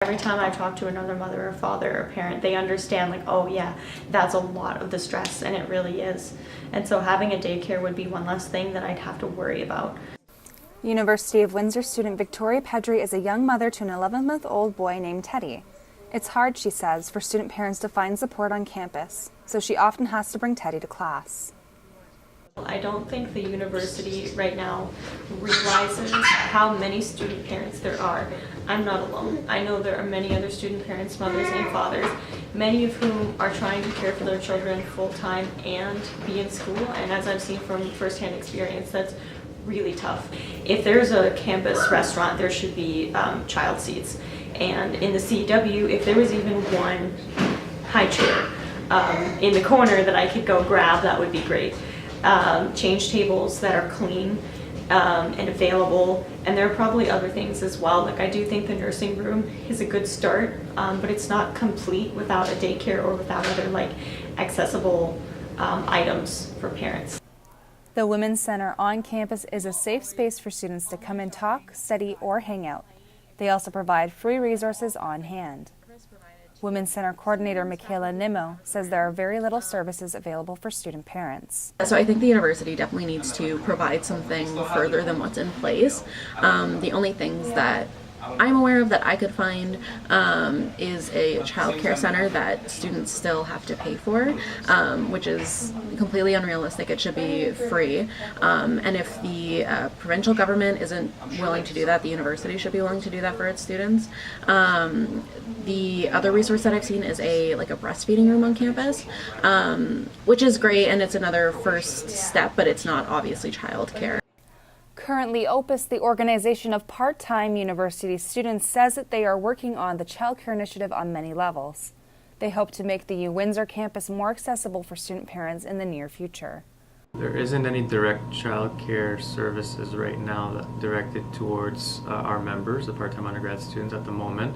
Every time I talk to another mother or father or parent, they understand like, oh yeah, that's a lot of the stress, and it really is. And so having a daycare would be one less thing that I'd have to worry about. University of Windsor student Victoria Pedri is a young mother to an 11-month-old boy named Teddy. It's hard, she says, for student parents to find support on campus, so she often has to bring Teddy to class. I don't think the university right now realizes how many student parents there are. I'm not alone. I know there are many other student parents, mothers and fathers, many of whom are trying to care for their children full-time and be in school, and as I've seen from firsthand experience, that's really tough. If there's a campus restaurant, there should be child seats, and in the CEW, if there was even one high chair in the corner that I could go grab, that would be great. Change tables that are clean and available, and there are probably other things as well. Like, I do think the nursing room is a good start, but it's not complete without a daycare or without other like accessible items for parents. The Women's Center on campus is a safe space for students to come and talk, study, or hang out. They also provide free resources on hand. Women's Center Coordinator Michaela Nimmo says there are very little services available for student parents. So I think the university definitely needs to provide something further than what's in place. The only things that I'm aware of that I could find is a child care center that students still have to pay for, which is completely unrealistic. It should be free. And if the provincial government isn't willing to do that, the university should be willing to do that for its students. The other resource that I've seen is a breastfeeding room on campus, which is great, and it's another first step, but it's not obviously child care. Currently, OPUS, the organization of part-time university students, says that they are working on the child care initiative on many levels. They hope to make the UWindsor campus more accessible for student parents in the near future. There isn't any direct child care services right now that directed towards our members, the part-time undergrad students at the moment.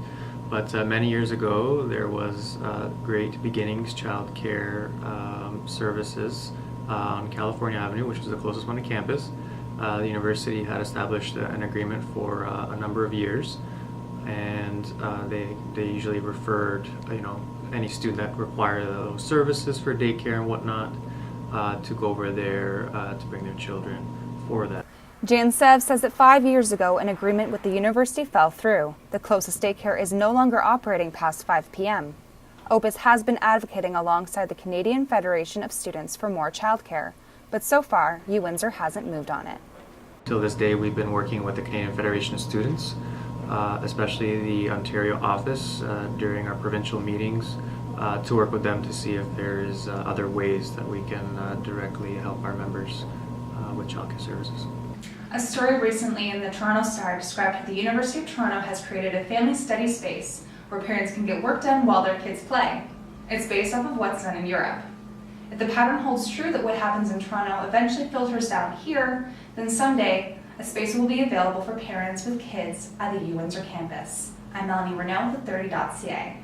But many years ago, there was Great Beginnings child care services on California Avenue, which was the closest one to campus. The university had established an agreement for a number of years, and they usually referred, any student that required those services for daycare and whatnot to go over there to bring their children for that. Jan Sev says that 5 years ago, an agreement with the university fell through. The closest daycare is no longer operating past 5 p.m. OPUS has been advocating alongside the Canadian Federation of Students for more childcare, but so far, UWindsor hasn't moved on it. Till this day, we've been working with the Canadian Federation of Students, especially the Ontario office, during our provincial meetings, to work with them to see if there's other ways that we can directly help our members with childcare services. A story recently in the Toronto Star described how the University of Toronto has created a family study space where parents can get work done while their kids play. It's based off of what's done in Europe. If the pattern holds true that what happens in Toronto eventually filters down here, then someday a space will be available for parents with kids at the UWindsor campus. I'm Melanie Renault with 30.ca.